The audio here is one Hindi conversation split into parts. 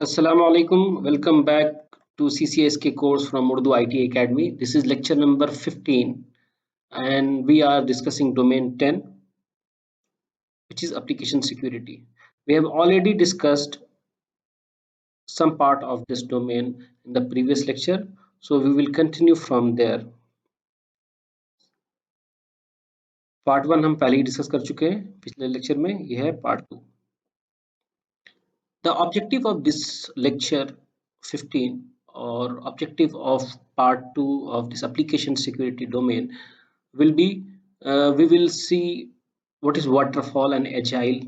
Assalamu alaikum. Welcome back to CCSK course from Urdu IT Academy. This is lecture number 15 and we are discussing domain 10, which is application security. We have already discussed some part of this domain in the previous lecture, so we will continue from there. Part 1 हम पहले ही डिस्कस कर चुके हैं पिछले लेक्चर में, यह है part 2. The objective of this lecture 15 or objective of part 2 of this application security domain will be we will see what is waterfall and agile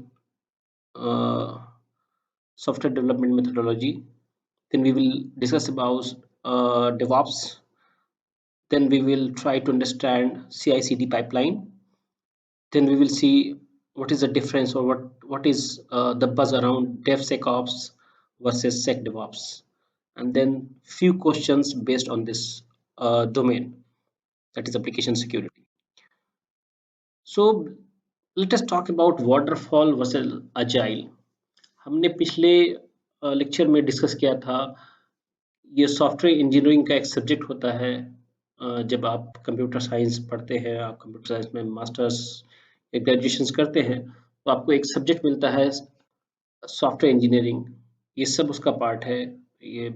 software development methodology. Then we will discuss about DevOps. Then we will try to understand CI/CD pipeline. Then we will see what is the difference or what is the buzz around DevSecOps versus SecDevOps, and then few questions based on this domain, that is application security. So let us talk about waterfall versus agile. हमने पिछले लेक्चर में डिस्कस किया था, ये सॉफ्टवेयर इंजीनियरिंग का एक सब्जेक्ट होता है. जब आप कंप्यूटर साइंस पढ़ते हैं, आप कंप्यूटर साइंस में मास्टर्स या ग्रेजुएशन करते हैं, तो आपको एक सब्जेक्ट मिलता है सॉफ्टवेयर इंजीनियरिंग. ये सब उसका पार्ट है. ये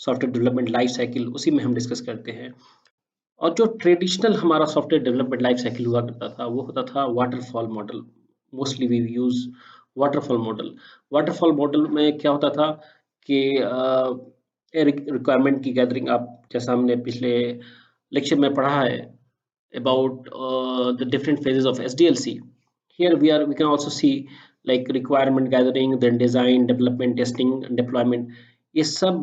सॉफ्टवेयर डेवलपमेंट लाइफ साइकिल, उसी में हम डिस्कस करते हैं. और जो ट्रेडिशनल हमारा सॉफ्टवेयर डेवलपमेंट लाइफ साइकिल हुआ करता था, वो होता था waterfall model. Mostly we use waterfall model. Waterfall model में क्या होता था कि रिक्वायरमेंट की गैदरिंग, आप जैसा हमने पिछले लेक्चर में पढ़ा है about the different phases of SDLC. Here we can also see like requirement gathering, then design, development, testing and deployment. ये सब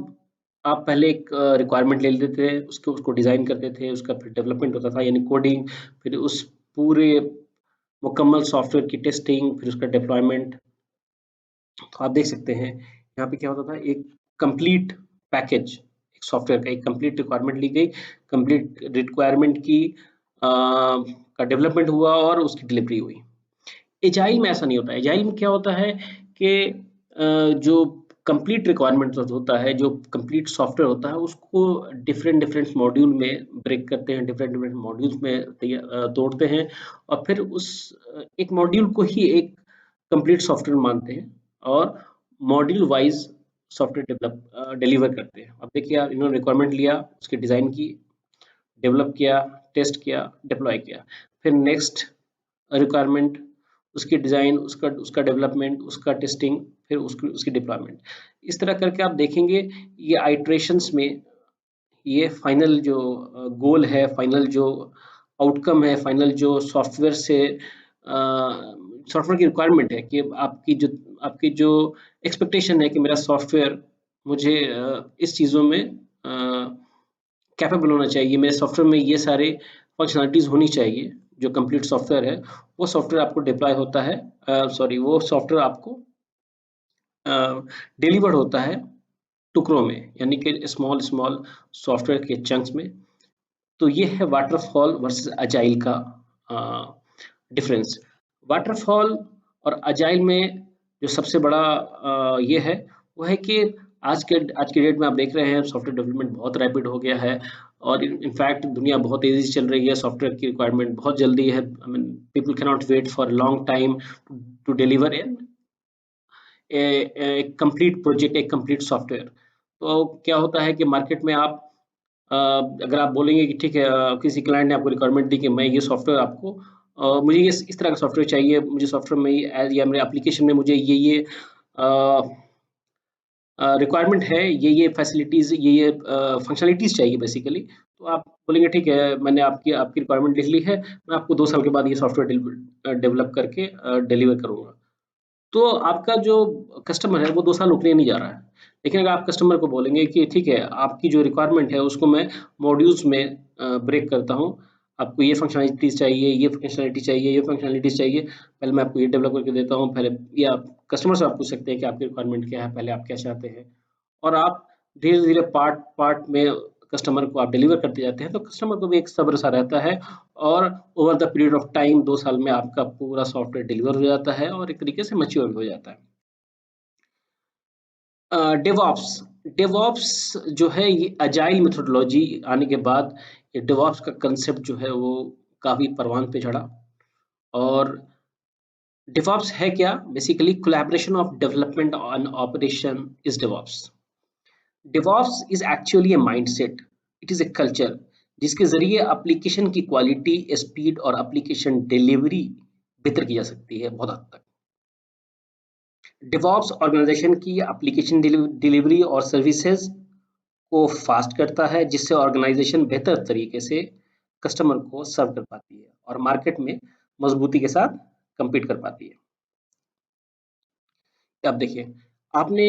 आप पहले एक रिक्वायरमेंट ले लेते थे, उसको डिजाइन करते थे, उसका फिर डेवलपमेंट होता था यानी कोडिंग, फिर उस पूरे मुकम्मल सॉफ्टवेयर की टेस्टिंग, फिर उसका डिप्लॉयमेंट. तो आप देख सकते हैं यहाँ पे क्या होता था, एक कंप्लीट पैकेज, एक सॉफ्टवेयर का एक कंप्लीट रिक्वायरमेंट ली गई, कंप्लीट रिक्वायरमेंट की का डेवलपमेंट हुआ और उसकी डिलीवरी हुई. एजाइल में ऐसा नहीं होता. एजाइल में क्या होता है कि जो कंप्लीट रिक्वायरमेंट होता है, जो कंप्लीट सॉफ्टवेयर होता है, उसको डिफरेंट मॉड्यूल में ब्रेक करते हैं, डिफरेंट मॉड्यूल्स में तोड़ते हैं और फिर उस एक मॉड्यूल को ही एक कंप्लीट सॉफ्टवेयर मानते हैं और मॉड्यूल वाइज सॉफ्टवेयर डिलीवर करते हैं. अब देखिए, इन्होंने रिक्वायरमेंट लिया, उसकी डिजाइन की, डेवलप किया, टेस्ट किया, डिप्लॉय किया, फिर नेक्स्ट रिक्वायरमेंट, उसकी डिजाइन, उसका डेवलपमेंट, उसका टेस्टिंग, फिर उसकी डिप्लॉयमेंट. इस तरह करके आप देखेंगे ये आइट्रेशंस में ये फाइनल जो गोल है, फाइनल जो आउटकम है, फाइनल जो सॉफ्टवेयर से सॉफ्टवेयर की रिक्वायरमेंट है कि आपकी जो एक्सपेक्टेशन है कि मेरा सॉफ्टवेयर मुझे इस चीज़ों में कैपेबल होना चाहिए, मेरे सॉफ्टवेयर में ये सारे फंक्शनलिटीज होनी चाहिए. जो कंप्लीट सॉफ्टवेयर है वो सॉफ्टवेयर आपको डिप्लॉय होता है, वो सॉफ्टवेयर आपको डिलीवर्ड होता है टुकड़ों में, यानी कि स्मॉल सॉफ्टवेयर के चंक्स में. तो ये है वाटरफॉल वर्सेस अजाइल का डिफरेंस. वाटरफॉल और अजाइल में जो सबसे बड़ा ये है वो है कि आज के डेट में आप देख रहे हैं सॉफ्टवेयर डेवलपमेंट बहुत रैपिड हो गया है और इनफैक्ट दुनिया बहुत तेजी से चल रही है. सॉफ्टवेयर की रिक्वायरमेंट बहुत जल्दी है. I mean people can not wait for long time to deliver a complete project, एक कंप्लीट सॉफ्टवेयर. तो क्या होता है कि मार्केट में आप अगर आप बोलेंगे कि ठीक है, किसी क्लाइंट ने आपको रिक्वायरमेंट दी कि मैं ये सॉफ्टवेयर आपको मुझे ये इस तरह का सॉफ्टवेयर चाहिए, मुझे सॉफ्टवेयर में या मेरे एप्लीकेशन में मुझे ये रिक्वायरमेंट है, ये फैसिलिटीज, ये फंक्शनलिटीज चाहिए बेसिकली. तो आप बोलेंगे ठीक है, मैंने आपकी रिक्वायरमेंट लिख ली है, मैं आपको 2 साल के बाद ये सॉफ्टवेयर डेवलप करके डिलीवर करूंगा. तो आपका जो कस्टमर है वो 2 साल रुकने नहीं जा रहा है. लेकिन अगर आप कस्टमर को बोलेंगे कि ठीक है, आपकी जो रिक्वायरमेंट है उसको मैं मॉड्यूल्स में ब्रेक करता हूँ, आपको ये फंक्शनलिटीज चाहिए, ये फंक्शनलिटी चाहिए, ये फंक्शनलिटीज चाहिए, पहले मैं आपको ये डेवलप करके देता हूँ पहले, या कस्टमर से आप पूछ सकते हैं कि आपकी रिक्वायरमेंट क्या है, पहले आप क्या चाहते हैं, और आप धीरे धीरे पार्ट में कस्टमर को आप डिलीवर करते जाते हैं. तो कस्टमर को भी एक सब्र सा रहता है और over the period of time 2 साल में आपका पूरा सॉफ्टवेयर डिलीवर हो जाता है और एक तरीके से मैच्योर हो जाता है. डेवॉप्स डेवॉप्स जो है ये अजाइल मेथोडोलॉजी आने के बाद ये डेवॉप्स का कंसेप्ट जो है वो काफी परवान पे चढ़ा। और डेवॉप्स है क्या? Basically collaboration of development on operation is DevOps. DevOps is actually A mindset, it is a culture जिसके जरिए एप्लीकेशन की क्वालिटी, स्पीड और एप्लीकेशन डिलीवरी बेहतर की जा सकती है बहुत हद तक। डेवॉप्स ऑर्गेनाइजेशन की एप्लीकेशन डिलीवरी और सर्विसेज को फास्ट करता है, जिससे ऑर्गेनाइजेशन बेहतर तरीके से कस्टमर को सर्व कर पाती है और मार्केट में मजबूती के साथ compete कर पाती है। अब देखिए, आपने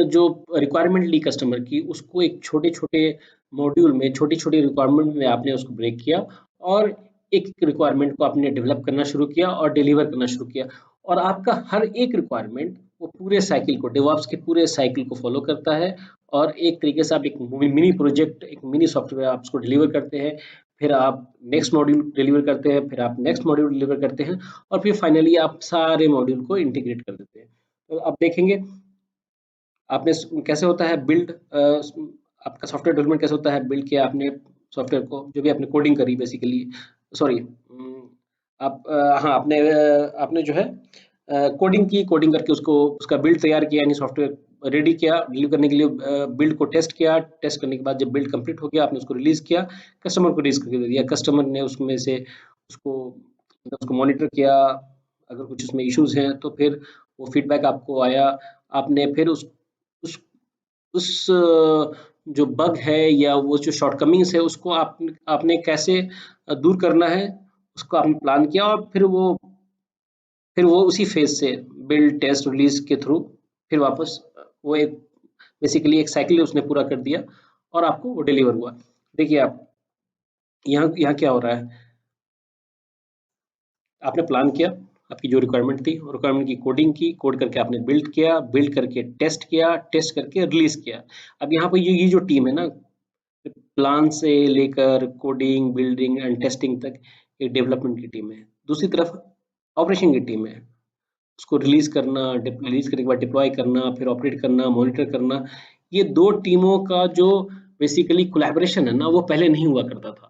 जो रिक्वायरमेंट ली कस्टमर की, उसको एक छोटे-छोटे मॉड्यूल में, छोटी-छोटी रिक्वायरमेंट में आपने उसको ब्रेक किया और एक रिक्वायरमेंट को आपने डेवलप करना शुरू किया और डिलीवर करना शुरू किया। और आपका हर एक रिक्वायरमेंट वो पूरे साइकिल को, डेवऑप्स के पूरे साइकिल को फॉलो करता है और एक तरीके से आप एक मिनी प्रोजेक्ट, एक मिनी सॉफ्टवेयर आप उसको डिलीवर करते हैं, फिर आप नेक्स्ट मॉड्यूल डिलीवर करते हैं, फिर आप नेक्स्ट मॉड्यूल डिलीवर करते हैं और फिर फाइनली आप सारे मॉड्यूल को इंटीग्रेट कर देते हैं। तो आप देखेंगे आपने कैसे होता है बिल्ड, आपका सॉफ्टवेयर डेवलपमेंट कैसे होता है, बिल्ड किया आपने सॉफ्टवेयर को, जो भी आपने कोडिंग करी बेसिकली, सॉरी, आप हाँ आपने आपने जो है कोडिंग की, कोडिंग करके उसको उसका बिल्ड तैयार किया, यानी सॉफ्टवेयर रेडी किया डिलीवर करने के लिए, बिल्ड को टेस्ट किया, टेस्ट करने के बाद जब बिल्ड कंप्लीट हो गया आपने उसको रिलीज किया, कस्टमर को रिलीज करके दे दिया, कस्टमर ने उसमें से उसको उसको मॉनिटर किया, अगर कुछ उसमें इश्यूज हैं तो फिर वो फीडबैक आपको आया, आपने फिर उस उस जो बग है या वो जो शॉर्टकमिंग्स है उसको आपने कैसे दूर करना है, उसको आपने प्लान किया और फिर वो उसी फेज से बिल्ड टेस्ट रिलीज के थ्रू फिर वापस वो एक बेसिकली एक साइकिल उसने पूरा कर दिया और आपको वो डिलीवर हुआ। देखिए आप यहाँ यहाँ क्या हो रहा है, आपने प्लान किया, आपकी जो रिक्वायरमेंट थी, रिक्वायरमेंट की कोडिंग की, कोड करके आपने बिल्ड किया, बिल्ड करके टेस्ट किया, टेस्ट करके रिलीज किया। अब यहाँ पर ये जो टीम है ना, प्लान से लेकर कोडिंग, बिल्डिंग एंड टेस्टिंग तक एक डेवलपमेंट की टीम है। दूसरी तरफ ऑपरेशन की टीम है, उसको रिलीज करना, रिलीज करने के बाद डिप्लॉय करना, फिर ऑपरेट करना, मॉनिटर करना। ये दो टीमों का जो बेसिकली कोलैबोरेशन है ना, वो पहले नहीं हुआ करता था।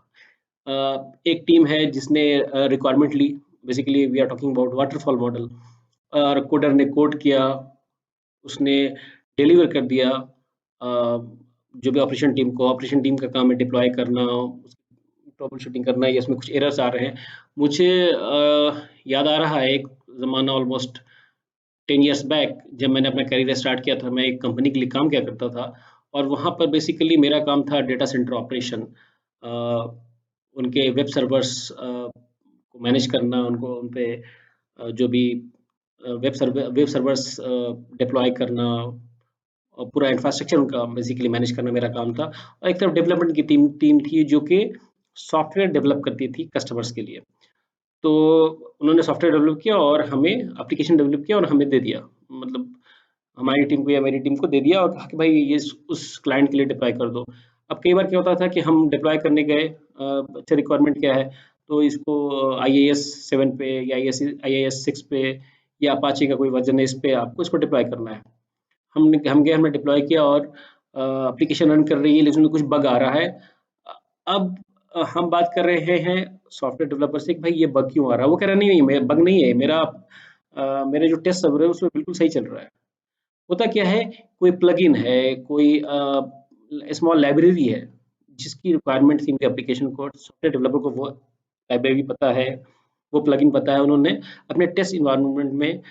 एक टीम है जिसने रिक्वायरमेंट ली, basically we are talking about waterfall model, और कोडर ने कोड किया, उसने डिलीवर कर दिया। जो भी ऑपरेशन टीम का काम है डिप्लॉय करना, ट्रबल शूटिंग करना, या इसमें कुछ एरर्स आ रहे हैं। मुझे याद आ रहा है एक ज़माना ऑलमोस्ट 10 इयर्स बैक, जब मैंने अपना करियर स्टार्ट किया था, मैं एक कंपनी के लिए काम किया करता था और वहाँ पर बेसिकली मेरा काम था डेटा सेंटर ऑपरेशन, उनके वेब सर्वर्स को मैनेज करना, उनको उन पे जो भी वेब सर्वर्स डिप्लॉय करना और पूरा इंफ्रास्ट्रक्चर उनका बेसिकली मैनेज करना मेरा काम था। और एक तरफ डेवलपमेंट की टीम थी जो कि सॉफ्टवेयर डेवलप करती थी कस्टमर्स के लिए। तो उन्होंने सॉफ्टवेयर डेवलप किया और हमें एप्लीकेशन डेवलप किया और हमें दे दिया, मतलब हमारी टीम को या मेरी टीम को दे दिया और कहा कि भाई ये उस क्लाइंट के लिए डिप्लॉय कर दो। अब कई बार क्या होता था कि हम डिप्लॉय करने गए, अच्छा रिक्वायरमेंट क्या है, तो इसको IIS 7 पे या IIS 6 पे या अपाचे का कोई वर्जन है, इस पे आपको इसको डिप्लॉय करना है। हमने डिप्लॉय किया और एप्लीकेशन रन कर रही है, लेकिन उसमें कुछ बग आ रहा है। अब हम बात कर रहे हैं सॉफ्टवेयर डेवलपर से कि भाई ये बग क्यों आ रहा है, वो कह रहा नहीं नहीं बग नहीं है, मेरा जो टेस्ट सर्वर है उसमें बिल्कुल सही चल रहा है। होता क्या है, कोई प्लगइन है, कोई स्मॉल लाइब्रेरी है जिसकी रिक्वायरमेंट थी उनके एप्लीकेशन को, सॉफ्टवेयर डेवलपर को वो लाइब्रेरी पता है, वो प्लगइन पता है, उन्होंने अपने टेस्ट इन्वायरमेंट में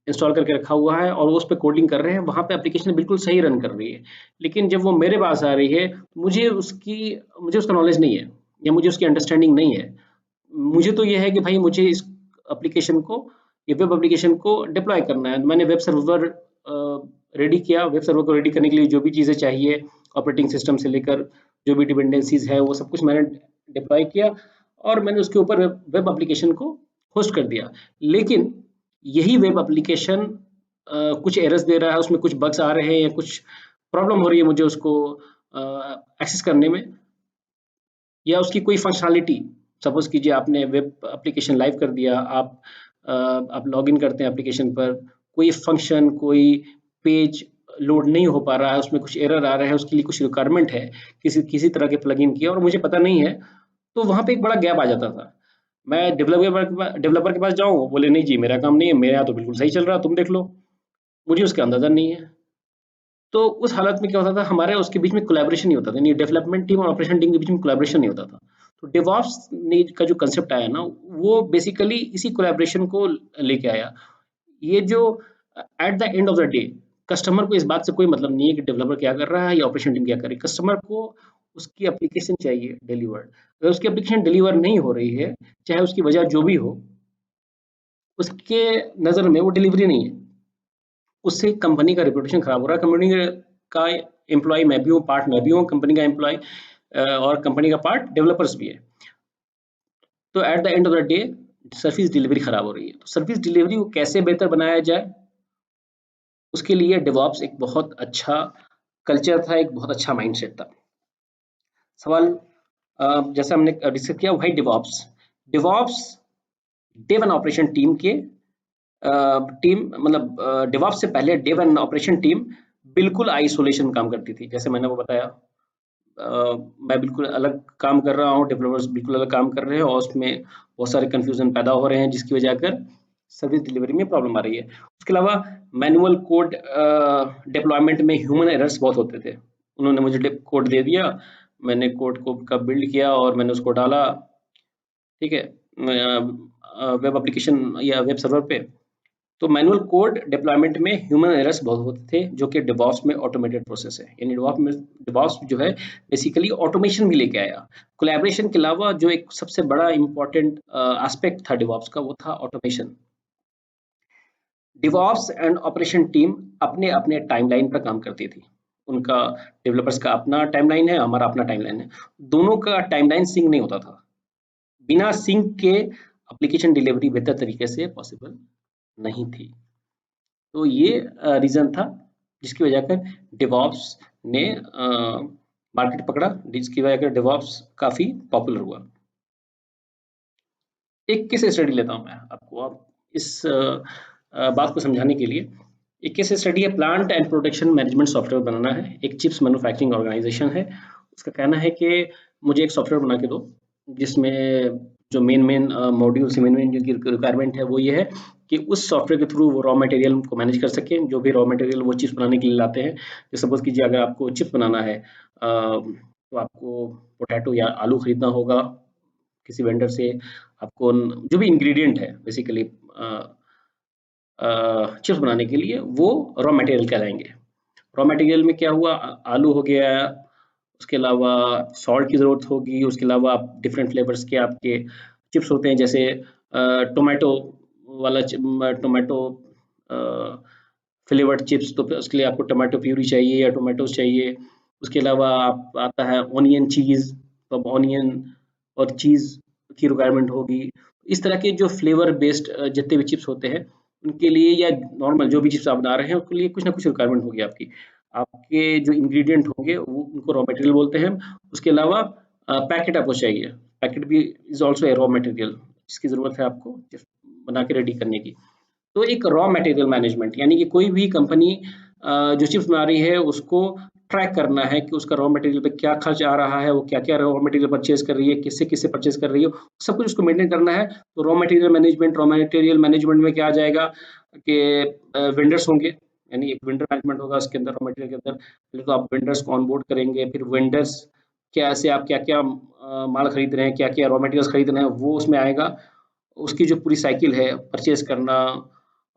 इंस्टॉल करके रखा हुआ है और वो उस पर कोडिंग कर रहे हैं, वहाँ पे एप्लीकेशन बिल्कुल सही रन कर रही है। लेकिन जब वो मेरे पास आ रही है, मुझे उसका नॉलेज नहीं है या मुझे उसकी अंडरस्टैंडिंग नहीं है। मुझे तो ये है कि भाई मुझे इस एप्लीकेशन को, ये वेब एप्लीकेशन को डिप्लॉय करना है। मैंने वेब सर्वर रेडी किया, वेब सर्वर को रेडी करने के लिए जो भी चीज़ें चाहिए, ऑपरेटिंग सिस्टम से लेकर जो भी डिपेंडेंसीज है, वो सब कुछ मैंने डिप्लॉय किया और मैंने उसके ऊपर वेब एप्लीकेशन को होस्ट कर दिया। लेकिन यही वेब एप्लीकेशन कुछ एरर्स दे रहा है, उसमें कुछ बग्स आ रहे हैं या कुछ प्रॉब्लम हो रही है मुझे उसको एक्सेस करने में, या उसकी कोई फंक्शनलिटी, सपोज कीजिए आपने वेब एप्लीकेशन लाइव कर दिया, आप लॉगिन करते हैं एप्लीकेशन पर, कोई फंक्शन, कोई पेज लोड नहीं हो पा रहा है, उसमें कुछ एरर आ रहा है, उसके लिए कुछ रिक्वायरमेंट है किसी किसी तरह के प्लगइन की और मुझे पता नहीं है, तो वहाँ पे एक बड़ा गैप आ जाता था। मैं डेवलपर के पास जाऊँ, वो बोले नहीं जी मेरा काम नहीं है, मेरे यहाँ तो बिल्कुल सही चल रहा है, तुम देख लो। मुझे उसका अंदाज़ा नहीं है। तो उस हालत में क्या होता था, हमारे उसके बीच में कोलैबोरेशन नहीं होता था, यानी डेवलपमेंट टीम और ऑपरेशन टीम के बीच में कोलैबोरेशन नहीं होता था। तो डेवऑप्स ने का जो कंसेप्ट आया ना, वो बेसिकली इसी कोलैबोरेशन को लेके आया। ये जो at the end of the day customer को इस बात से कोई मतलब नहीं है कि डेवलपर क्या कर रहा है या ऑपरेशन टीम क्या कर रही है। कस्टमर को उसकी एप्लीकेशन चाहिए डिलीवर्ड। अगर उसकी एप्लीकेशन डिलीवर नहीं हो रही है, चाहे उसकी वजह जो भी हो, उसके नज़र में वो डिलीवरी नहीं है। उससे कंपनी का रिपुटेशन खराब हो रहा है। कंपनी का एम्प्लॉय मैं भी हूँ, पार्ट मैं भी हूँ कंपनी का एम्प्लॉय, और कंपनी का पार्ट डेवलपर्स भी है। तो at the end of the day service delivery खराब हो रही है। तो सर्विस डिलीवरी को कैसे बेहतर बनाया जाए, उसके लिए डेवऑप्स एक बहुत अच्छा कल्चर था, एक बहुत अच्छा माइंडसेट था। सवाल जैसा हमने डिस्कस किया, भाई DevOps DevOps dev and operation team के टीम मतलब डेवऑप्स से पहले डेव एंड ऑपरेशन टीम बिल्कुल आइसोलेशन काम करती थी। जैसे मैंने वो बताया, मैं बिल्कुल अलग काम कर रहा हूँ, डेवलपर्स बिल्कुल अलग काम कर रहे हैं और उसमें बहुत सारे कन्फ्यूजन पैदा हो रहे हैं, जिसकी वजह कर सर्विस डिलीवरी में प्रॉब्लम आ रही है। उसके अलावा मैनुअल कोड डिप्लॉयमेंट में ह्यूमन एरर्स बहुत होते थे। उन्होंने मुझे कोड दे दिया, मैंने कोड को का बिल्ड किया और मैंने उसको डाला, ठीक है, वेब एप्लीकेशन या वेब सर्वर पे। तो मैनुअल कोड डिप्लॉयमेंट में ह्यूमन एरर्स बहुत होते थे, जो कि डिवॉप्स में ऑटोमेटेड प्रोसेस है। यानी डिवॉप्स जो है बेसिकली ऑटोमेशन भी लेके आया। कोलैबोरेशन के अलावा जो एक सबसे बड़ा इंपॉर्टेंट एस्पेक्ट था डिवॉप्स का, वो था automation. DevOps and operation team अपने अपने टाइमलाइन पर काम करती थी। उनका डेवलपर्स का अपना टाइमलाइन है, हमारा अपना टाइमलाइन है। दोनों का टाइमलाइन सिंक नहीं होता था। बिना सिंक के एप्लीकेशन डिलीवरी बेहतर तरीके से पॉसिबल नहीं थी। तो ये रीज़न था जिसकी वजह कर डिवॉप्स ने मार्केट पकड़ा, जिसकी वजह कर डिवॉप्स काफ़ी पॉपुलर हुआ। एक केस स्टडी लेता हूँ मैं आपको, आप इस बात को समझाने के लिए। एक केस स्टडी है, plant and production management software बनाना है। एक चिप्स मैन्युफैक्चरिंग ऑर्गेनाइजेशन है। उसका कहना है कि मुझे एक सॉफ्टवेयर बना के दो जिसमें जो मेन मॉड्यूल्स, मेन जो रिक्वायरमेंट है वो ये है कि उस सॉफ्टवेयर के थ्रू वो रॉ मटेरियल को मैनेज कर सकें, जो भी रॉ मटेरियल वो चिप्स बनाने के लिए लाते हैं। जैसे सपोज कीजिए अगर आपको चिप्स बनाना है, तो आपको पोटैटो या आलू खरीदना होगा किसी वेंडर से। आपको जो भी इंग्रेडिएंट है बेसिकली चिप्स बनाने के लिए, वो रॉ मटेरियल कहलाएंगे। रॉ मटेरियल में क्या हुआ, आलू हो गया, उसके अलावा सॉल्ट की ज़रूरत होगी, उसके अलावा आप डिफरेंट फ्लेवर्स के आपके चिप्स होते हैं, जैसे टोमेटो वाला टोमेटो फ्लेवर्ड चिप्स, तो फिर उसके लिए आपको टोमेटो प्यूरी चाहिए या टोमेटोज चाहिए। उसके अलावा आप आता है ऑनियन चीज़, तो अब ऑनियन और चीज़ की रिक्वायरमेंट होगी। इस तरह के जो फ्लेवर बेस्ड जितने भी चिप्स होते हैं उनके लिए, या नॉर्मल जो भी चिप्स आप बना रहे हैं उसके लिए कुछ ना कुछ रिक्वायरमेंट होगी आपकी। आपके जो इंग्रेडिएंट होंगे वो उनको रॉ मटेरियल बोलते हैं। उसके अलावा पैकेट आपको चाहिए, पैकेट भी is also a raw material जिसकी ज़रूरत है आपको चिप्स बना के रेडी करने की। तो एक रॉ मटेरियल मैनेजमेंट, यानी कि कोई भी कंपनी जो चिप्स बना रही है उसको ट्रैक करना है कि उसका रॉ मटेरियल पे क्या खर्च आ रहा है, वो क्या क्या रॉ मटेरियल परचेज कर रही है, किससे किससे परचेज कर रही है, सब कुछ उसको मेंटेन करना है। तो रॉ मटेरियल मैनेजमेंट में क्या आ जाएगा कि वेंडर्स होंगे, यानी एक वेंडर मैनेजमेंट होगा उसके अंदर, रॉ मटेरियल के अंदर। पहले तो आप वेंडर्स को ऑनबोर्ड करेंगे, फिर वेंडर्स क्या से आप क्या क्या माल खरीद रहे हैं, क्या क्या रॉ मटेरियल्स खरीद रहे हैं, वो उसमें आएगा। उसकी जो पूरी साइकिल है, परचेज करना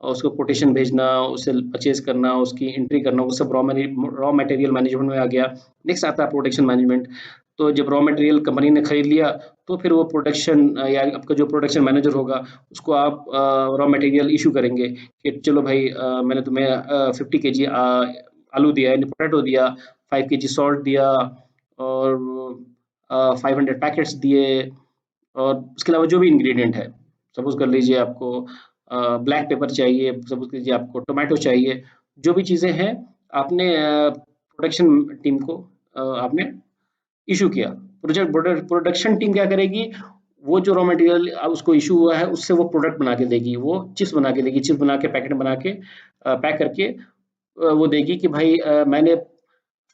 और उसको कोटेशन भेजना, उसे परचेज करना, उसकी एंट्री करना, वो सब रॉ मटेरियल मैनेजमेंट में आ गया। नेक्स्ट आता है प्रोडक्शन मैनेजमेंट। तो जब रॉ मटेरियल कंपनी ने खरीद लिया, तो फिर वो प्रोडक्शन या आपका जो प्रोडक्शन मैनेजर होगा उसको आप रॉ मटेरियल इशू करेंगे कि चलो भाई, मैंने तुम्हें 50 केजी आलू दिया, यानी पोटैटो दिया, 5 केजी सॉल्ट दिया और 500 पैकेट्स दिए, और उसके अलावा जो भी इंग्रेडिएंट है, सपोज कर लीजिए आपको ब्लैक पेपर चाहिए, सपोज कीजिए आपको टोमेटो चाहिए, जो भी चीज़ें हैं आपने प्रोडक्शन टीम को आपने इशू किया। प्रोडक्शन टीम क्या करेगी, वो जो रॉ मटेरियल उसको इशू हुआ है उससे वो प्रोडक्ट बना के देगी, वो चिप्स बना के देगी, चिप्स बना के पैकेट बना के पैक करके वो देगी कि भाई मैंने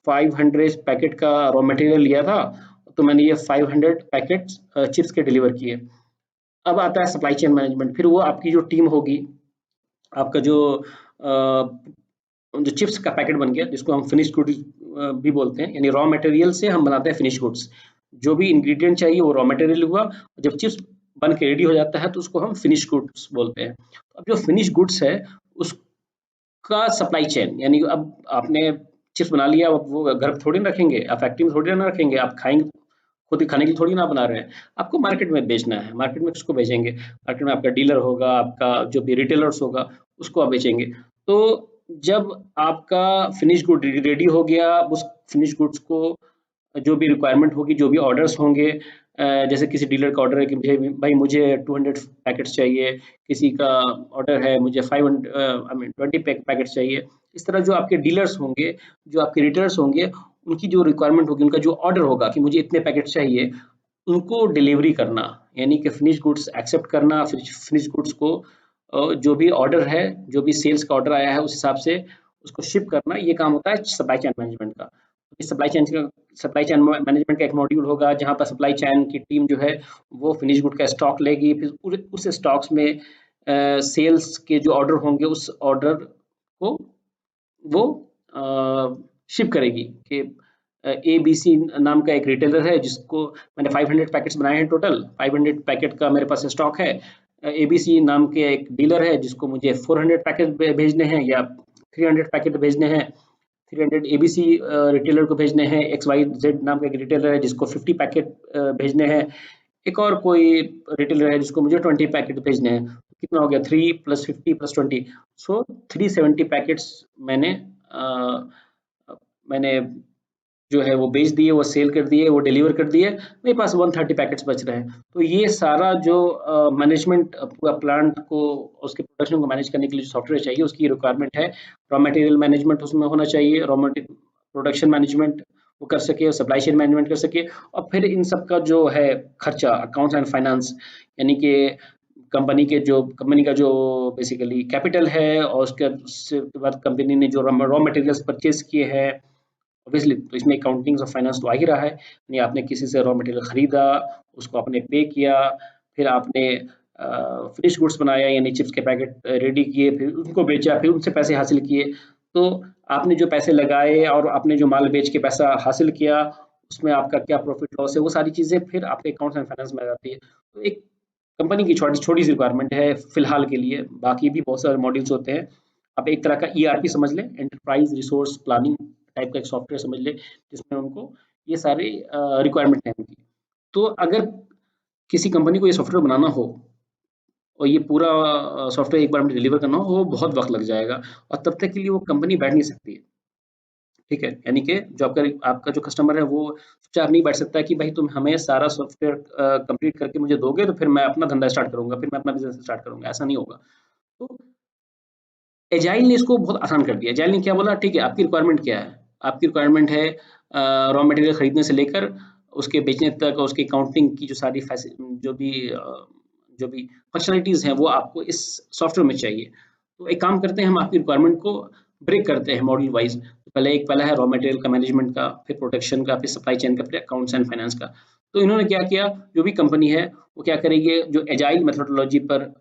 500 पैकेट का रॉ मटेरियल लिया था, तो मैंने ये 500 पैकेट्स चिप्स के डिलीवर किए। अब आता है सप्लाई चेन मैनेजमेंट। फिर वो आपकी जो टीम होगी, आपका जो चिप्स का पैकेट बन गया, जिसको हम फिनिश गुड भी बोलते हैं, यानी रॉ मटेरियल से हम बनाते हैं फिनिश गुड्स। जो भी इंग्रेडिएंट चाहिए वो रॉ मटेरियल हुआ, जब चिप्स बन के रेडी हो जाता है तो उसको हम फिनिश गुड्स बोलते हैं। अब जो फिनिश गुड्स है उसका सप्लाई चेन, यानी अब आपने चिप्स बना लिया, अब वो घर पे थोड़ी ना रखेंगे, आप फैक्ट्री में थोड़ी ना रखेंगे, आप खाएंगे, खुद ही खाने के लिए थोड़ी ना बना रहे हैं, आपको मार्केट में बेचना है। मार्केट में किसको बेचेंगे? मार्केट में आपका डीलर होगा, आपका जो भी रिटेलर्स होगा, उसको आप बेचेंगे। तो जब आपका फिनिश गुड रेडी हो गया, उस फिनिश गुड्स को जो भी रिक्वायरमेंट होगी, जो भी ऑर्डर्स होंगे, जैसे किसी डीलर का ऑर्डर है कि मुझे 200 पैकेट्स चाहिए, किसी का ऑर्डर है मुझे 500 आई मीन 20 पैकेट्स चाहिए। इस तरह जो आपके डीलर्स होंगे, जो आपके रिटेलर्स होंगे, उनकी जो रिक्वायरमेंट होगी, उनका जो ऑर्डर होगा कि मुझे इतने पैकेट चाहिए, उनको डिलीवरी करना, यानी कि फिनिश गुड्स एक्सेप्ट करना, फिनिश गुड्स को जो भी ऑर्डर है, जो भी सेल्स का ऑर्डर आया है, उस हिसाब से उसको शिप करना, ये काम होता है सप्लाई चेन मैनेजमेंट का। इस सप्लाई चेन मैनेजमेंट का एक मॉड्यूल होगा जहाँ पर सप्लाई चेन की टीम जो है वो फिनिश गुड का स्टॉक लेगी, फिर उस स्टॉक्स में सेल्स के जो ऑर्डर होंगे, उस ऑर्डर को वो शिप करेगी कि ए बी सी नाम का एक रिटेलर है, जिसको मैंने 500 पैकेट्स बनाए हैं, टोटल 500 पैकेट का मेरे पास स्टॉक है। ए बी सी नाम के एक डीलर है जिसको मुझे 400 पैकेट भेजने हैं या 300 पैकेट भेजने हैं। 300 एबीसी रिटेलर को भेजने हैं। एक्स वाई जेड नाम का एक रिटेलर है जिसको 50 पैकेट भेजने हैं। एक और कोई रिटेलर है जिसको मुझे 20 पैकेट भेजने हैं। कितना हो गया? 3 + 50 + 20, सो 370 पैकेट्स मैंने मैंने जो है वो बेच दिए, वो सेल कर दिए, वो डिलीवर कर दिए। मेरे पास 130 पैकेट्स बच रहे हैं। तो ये सारा जो मैनेजमेंट, पूरा प्लांट को, उसके प्रोडक्शन को मैनेज करने के लिए जो सॉफ्टवेयर चाहिए, उसकी रिक्वायरमेंट है। रॉ मटेरियल मैनेजमेंट उसमें होना चाहिए, रॉ मटेरियल प्रोडक्शन मैनेजमेंट वो कर सके, सप्लाई चेन मैनेजमेंट कर सके, और फिर इन सब का जो है खर्चा, अकाउंट्स एंड फाइनेंस, यानी कि कंपनी का जो बेसिकली कैपिटल है, और उसके बाद कंपनी ने जो रॉ मटेरियल्स परचेज किए हैं, ऑब्वियसली तो इसमें अकाउंटिंग और फाइनेंस तो आ ही रहा है। यानी आपने किसी से रॉ मटेरियल खरीदा, उसको आपने पे किया, फिर आपने फिनिश गुड्स बनाया, यानी चिप्स के पैकेट रेडी किए, फिर उनको बेचा, फिर उनसे पैसे हासिल किए। तो आपने जो पैसे लगाए और आपने जो माल बेच के पैसा हासिल किया, उसमें आपका क्या प्रॉफिट लॉस है, वो सारी चीज़ें फिर आपके अकाउंट्स एंड फाइनेंस में आ जाती है। तो एक कंपनी की छोटी छोटी सी रिक्वायरमेंट है फिलहाल के लिए, बाकी भी बहुत सारे मॉड्यूल्स होते हैं। आप एक तरह का ईआरपी समझ लें, एंटरप्राइज रिसोर्स प्लानिंग टाइप का एक सॉफ्टवेयर समझ लें, जिसमें उनको ये सारे रिक्वायरमेंट है उनकी। तो अगर किसी कंपनी को ये सॉफ्टवेयर बनाना हो, और ये पूरा सॉफ्टवेयर एक बार में डिलीवर करना हो, वो बहुत वक्त लग जाएगा, और तब तक के लिए वो कंपनी बैठ नहीं सकती है। ठीक है, यानी कि जो आपका जो कस्टमर है, वो चुपचाप नहीं बैठ सकता कि भाई तुम हमें सारा सॉफ्टवेयर कंप्लीट करके मुझे दोगे तो फिर मैं अपना धंधा स्टार्ट करूंगा, फिर मैं अपना बिजनेस स्टार्ट करूंगा। ऐसा नहीं होगा। तो एजाइल ने इसको बहुत आसान कर दिया। एजाइल ने क्या बोला, ठीक है, आपकी रिक्वायरमेंट क्या है? आपकी रिक्वायरमेंट है रॉ मटेरियल खरीदने से लेकर उसके बेचने तक, और उसकी अकाउंटिंग की जो सारी जो भी फंक्शनलिटीज हैं, वो आपको इस सॉफ्टवेयर में चाहिए। तो एक काम करते हैं, हम आपकी रिक्वायरमेंट को ब्रेक करते हैं मॉड्यूल वाइज। तो पहला है रॉ मटेरियल का मैनेजमेंट का, फिर प्रोटेक्शन का, फिर सप्लाई चेन का, फिर अकाउंट्स एंड फाइनेंस का। तो इन्होंने क्या किया, जो भी कंपनी है वो क्या करेगी, जो एजाइल मेथोडोलॉजी पर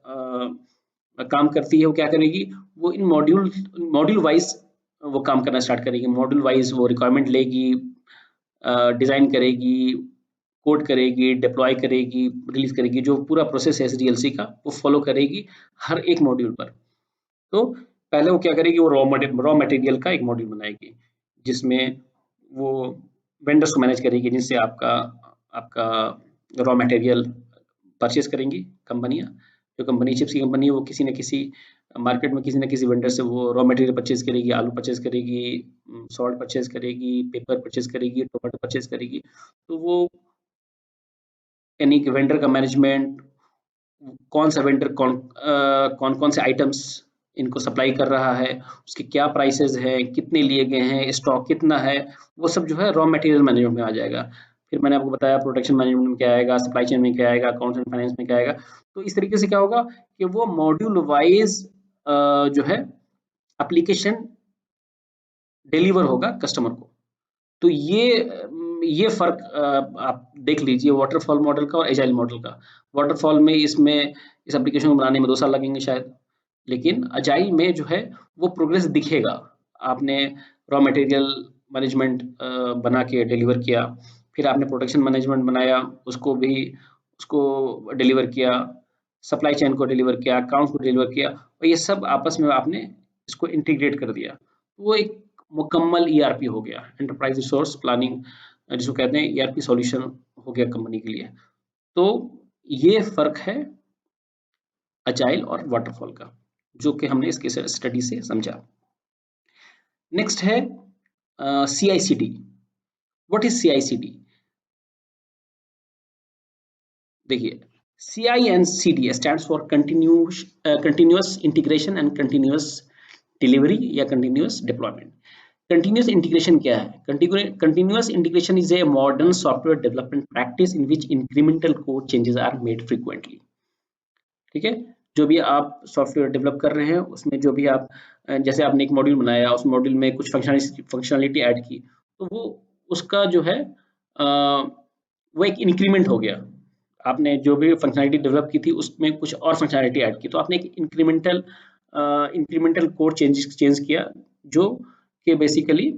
काम करती है, वो क्या करेगी, वो इन मॉड्यूल वाइज वो काम करना स्टार्ट करेगी। मॉड्यूल वाइज वो रिक्वायरमेंट लेगी, डिजाइन करेगी, कोड करेगी, डिप्लॉय करेगी, रिलीज करेगी। जो पूरा प्रोसेस है एसडीएलसी का, वो फॉलो करेगी हर एक मॉड्यूल पर। तो पहले वो क्या करेगी, वो रॉ मटेरियल का एक मॉड्यूल बनाएगी, जिसमें वो वेंडर्स को मैनेज करेगी, जिनसे आपका आपका रॉ मटेरियल परचेज करेंगी कंपनियां। जो कंपनी चिप्स की कंपनी है, वो किसी न किसी मार्केट में किसी न किसी वेंडर से वो रॉ मटेरियल परचेज करेगी, आलू परचेज करेगी, सॉल्ट परचेज करेगी, पेपर परचेज करेगी, टोमेटो परचेज करेगी। तो वो यानी कि वेंडर का मैनेजमेंट, कौन सा वेंडर कौन कौन से आइटम्स इनको सप्लाई कर रहा है, उसके क्या प्राइसेस हैं, कितने लिए गए हैं, स्टॉक कितना है, वो सब जो है रॉ मटेरियल मैनेजमेंट में आ जाएगा। फिर मैंने आपको बताया प्रोडक्शन मैनेजमेंट में क्या आएगा, सप्लाई चेन में क्या आएगा, अकाउंट्स एंड फाइनेंस में क्या आएगा। तो इस तरीके से क्या होगा कि वो मॉड्यूल वाइज जो है एप्लीकेशन डिलीवर होगा कस्टमर को। तो ये फर्क आप देख लीजिए वाटरफॉल मॉडल का और एजाइल मॉडल का। वाटरफॉल में इसमें इस एप्लीकेशन को बनाने में 2 साल लगेंगे शायद, लेकिन अजाइल में जो है वो प्रोग्रेस दिखेगा। आपने रॉ मटेरियल मैनेजमेंट बना के डिलीवर किया, फिर आपने प्रोडक्शन मैनेजमेंट बनाया, उसको डिलीवर किया, सप्लाई चेन को डिलीवर किया, अकाउंट्स को डिलीवर किया, और ये सब आपस में आपने इसको इंटीग्रेट कर दिया। वो एक मुकम्मल ईआरपी हो गया, एंटरप्राइज रिसोर्स प्लानिंग जिसको कहते हैं, ईआरपी सॉल्यूशन हो गया कंपनी के लिए। तो ये फर्क है अजाइल और वाटरफॉल का, जो कि हमने इसके स्टडी से समझा। नेक्स्ट है CI/CD। What is CI/CD? देखिए, CI and CD stands for continuous integration and continuous delivery या continuous deployment। Continuous integration क्या है? Continuous integration is a modern software development practice in which incremental code changes are made frequently। ठीक है, जो भी आप सॉफ्टवेयर डेवलप कर रहे हैं उसमें जो भी आप जैसे आपने एक मॉड्यूल बनाया, उस मॉड्यूल में कुछ फंक्शनलिटी ऐड की, तो वो उसका जो है वो एक इंक्रीमेंट हो गया। आपने जो भी फंक्शनलिटी डेवलप की थी उसमें कुछ और फंक्शनलिटी ऐड की, तो आपने एक इंक्रीमेंटल कोड चेंज किया, जो कि बेसिकली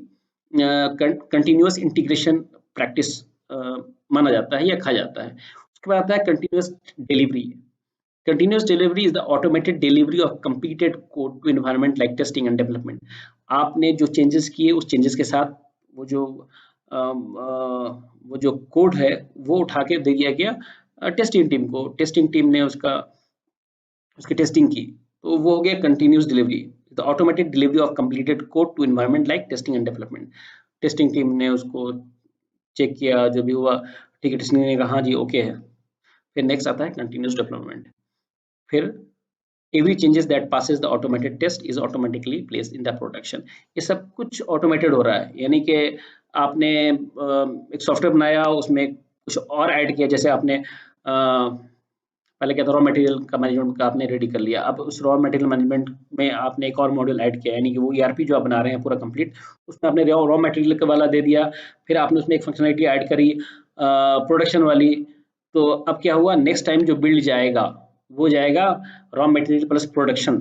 कंटिन्यूअस इंटीग्रेशन प्रैक्टिस माना जाता है या कहा जाता है। उसके बाद आता है continuous delivery. Continuous delivery is the automated delivery of completed code to environment like testing and development। आपने जो चेंजेस किए उस चेंजेस के साथ वो जो कोड है वो उठा के दे दिया गया टेस्टिंग टीम को, टेस्टिंग टीम ने उसकी टेस्टिंग की, तो वो हो गया continuous delivery, the automated delivery of completed code to environment like testing and development. Testing team ने उसको चेक किया, जो भी हुआ ठीक है, टेस्टिंग ने कहा हाँ जी ओके है। फिर नेक्स्ट आता है कंटिन्यूस डेवलपमेंट। फिर every changes that passes the automated test is automatically placed in the production। ये सब कुछ ऑटोमेटेड हो रहा है, यानी कि आपने एक सॉफ्टवेयर बनाया, उसमें कुछ और ऐड किया, जैसे आपने पहले क्या था, रॉ मटेरियल का मैनेजमेंट का आपने रेडी कर लिया, अब उस रॉ मटेरियल मैनेजमेंट में आपने एक और मॉड्यूल ऐड किया, यानी कि वो ईआरपी जो आप बना रहे हैं पूरा कंप्लीट, उसमें आपने रॉ मटेरियल का वाला दे दिया, फिर आपने उसमें एक फंक्शनलिटी ऐड करी प्रोडक्शन वाली। तो अब क्या हुआ, नेक्स्ट टाइम जो बिल्ड जाएगा वो जाएगा रॉ मटेरियल प्लस प्रोडक्शन।